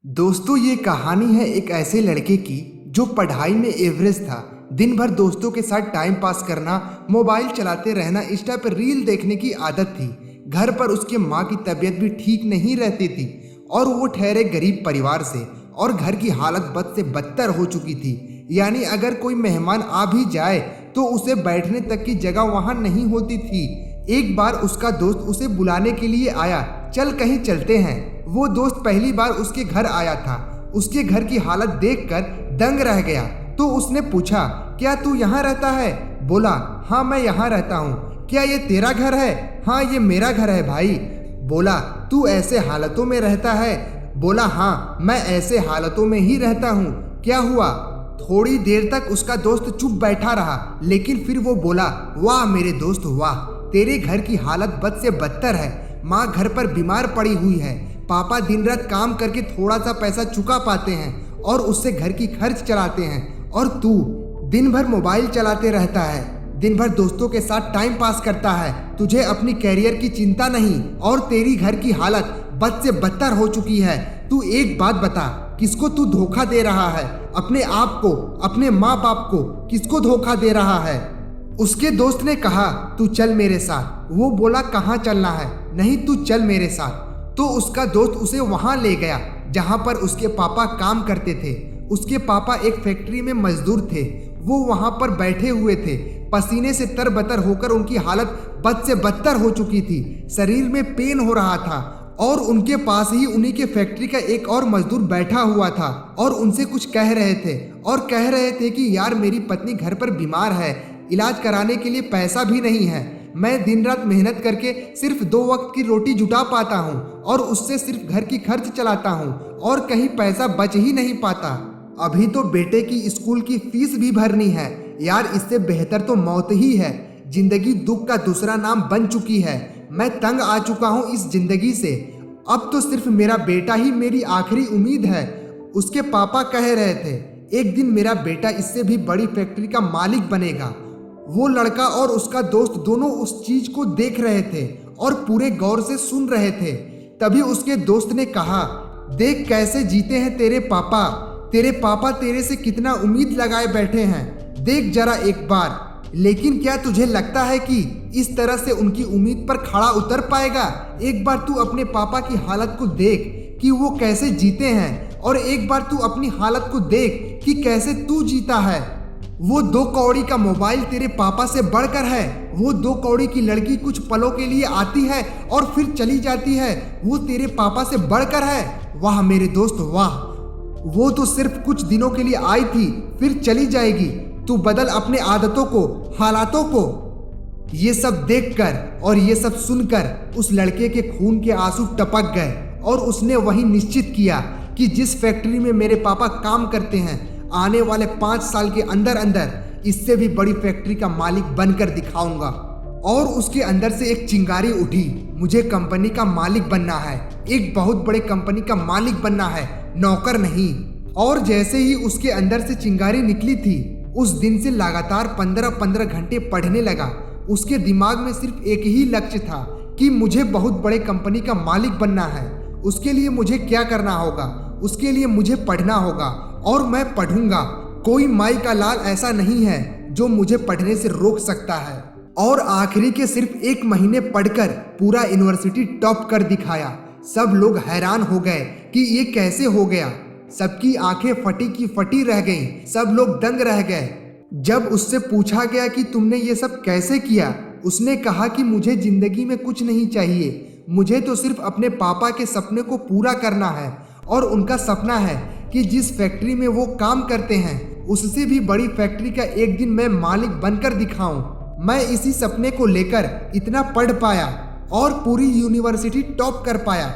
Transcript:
दोस्तों ये कहानी है एक ऐसे लड़के की जो पढ़ाई में एवरेज था। दिन भर दोस्तों के साथ टाइम पास करना, मोबाइल चलाते रहना, इंस्टा पर रील देखने की आदत थी। घर पर उसके माँ की तबीयत भी ठीक नहीं रहती थी और वो ठहरे गरीब परिवार से, और घर की हालत बद से बदतर हो चुकी थी। यानी अगर कोई मेहमान आ भी जाए तो उसे बैठने तक की जगह वहाँ नहीं होती थी। एक बार उसका दोस्त उसे बुलाने के लिए आया, चल कहीं चलते हैं। वो दोस्त पहली बार उसके घर आया था। उसके घर की हालत देखकर दंग रह गया। तो उसने पूछा, क्या तू यहाँ रहता है? बोला, हाँ मैं यहाँ रहता हूँ। क्या ये तेरा घर है? हाँ ये मेरा घर है भाई। बोला, तू ऐसे हालतों में रहता है? बोला, हाँ मैं ऐसे हालतों में ही रहता हूँ। क्या हुआ? थोड़ी देर तक उसका दोस्त चुप बैठा रहा, लेकिन फिर वो बोला, वाह मेरे दोस्त वाह, तेरे घर की हालत बद से बदतर है। माँ घर पर बीमार पड़ी हुई है, पापा दिन रात काम करके थोड़ा सा पैसा चुका पाते हैं और उससे घर की खर्च चलाते हैं, और तू दिन भर मोबाइल चलाते रहता है, दिन भर दोस्तों के साथ टाइम पास करता है। तुझे अपनी कैरियर की चिंता नहीं, और तेरी घर की हालत बद से बदतर हो चुकी है। तू एक बात बता, किसको तू धोखा दे रहा है? अपने आप को, अपने माँ बाप को किसको धोखा दे रहा है? उसके दोस्त ने कहा, तू चल मेरे साथ। वो बोला, कहाँ चलना है? नहीं तू चल मेरे साथ। तो उसका दोस्त उसे वहां ले गया जहां पर उसके पापा काम करते थे। उसके पापा एक फैक्ट्री में मजदूर थे। वो वहां पर बैठे हुए थे, पसीने से तरबतर होकर उनकी हालत बद से बदतर हो चुकी थी। शरीर में पेन हो रहा था, और उनके पास ही उन्हीं के फैक्ट्री का एक और मजदूर बैठा हुआ था और उनसे कुछ कह रहे थे, और कह रहे थे कि यार मेरी पत्नी घर पर बीमार है, इलाज कराने के लिए पैसा भी नहीं है। मैं दिन रात मेहनत करके सिर्फ 2 वक्त की रोटी जुटा पाता हूँ, और उससे सिर्फ घर की खर्च चलाता हूँ, और कहीं पैसा बच ही नहीं पाता। अभी तो बेटे की स्कूल की फीस भी भरनी है। यार इससे बेहतर तो मौत ही है। जिंदगी दुख का दूसरा नाम बन चुकी है। मैं तंग आ चुका हूँ इस जिंदगी से। अब तो सिर्फ मेरा बेटा ही मेरी आखिरी उम्मीद है। उसके पापा कह रहे थे, एक दिन मेरा बेटा इससे भी बड़ी फैक्ट्री का मालिक बनेगा। वो लड़का और उसका दोस्त दोनों उस चीज को देख रहे थे और पूरे गौर से सुन रहे थे। तभी उसके दोस्त ने कहा, देख कैसे जीते हैं तेरे पापा। तेरे पापा तेरे से कितना उम्मीद लगाए बैठे हैं, देख जरा एक बार। लेकिन क्या तुझे लगता है कि इस तरह से उनकी उम्मीद पर खड़ा उतर पाएगा? एक बार तू अपने पापा की हालत को देख कि वो कैसे जीते हैं, और एक बार तू अपनी हालत को देख कि कैसे तू जीता है। वो 2 कौड़ी का मोबाइल तेरे पापा से बढ़कर है। वो 2 कौड़ी की लड़की कुछ पलों के लिए आती है और फिर चली जाती है, वो तेरे पापा से बढ़कर है। वाह मेरे दोस्त वाह। वो तो सिर्फ कुछ दिनों के लिए आई थी, फिर चली जाएगी। तू बदल अपने आदतों को, हालातों को। ये सब देखकर और ये सब सुनकर उस लड़के के खून के आंसू टपक गए, और उसने वही निश्चित किया कि जिस फैक्ट्री में मेरे पापा काम करते हैं, आने वाले 5 साल के अंदर अंदर इससे भी बड़ी फैक्ट्री का मालिक बनकर दिखाऊंगा। और उसके अंदर से एक चिंगारी उठी, मुझे कंपनी का मालिक बनना है, एक बहुत बड़े कंपनी का मालिक बनना है, नौकर नहीं। और जैसे ही उसके अंदर से चिंगारी निकली थी, उस दिन से लगातार 15-15 घंटे पढ़ने लगा। उसके दिमाग में सिर्फ एक ही लक्ष्य था कि मुझे बहुत बड़े कंपनी का मालिक बनना है। उसके लिए मुझे क्या करना होगा? उसके लिए मुझे पढ़ना होगा, और मैं पढ़ूंगा। कोई माई का लाल ऐसा नहीं है जो मुझे पढ़ने से रोक सकता है। और आखिरी के सिर्फ 1 महीने पढ़कर पूरा यूनिवर्सिटी टॉप कर दिखाया। सब लोग हैरान हो गए कि ये कैसे हो गया। सबकी आंखें फटी की फटी रह गईं, सब लोग दंग रह गए। जब उससे पूछा गया कि तुमने ये सब कैसे किया, उसने कहा कि मुझे जिंदगी में कुछ नहीं चाहिए, मुझे तो सिर्फ अपने पापा के सपने को पूरा करना है। और उनका सपना है कि जिस फैक्ट्री में वो काम करते हैं, उससे भी बड़ी फैक्ट्री का एक दिन मैं मालिक बनकर दिखाऊं। मैं इसी सपने को लेकर इतना पढ़ पाया और पूरी यूनिवर्सिटी टॉप कर पाया।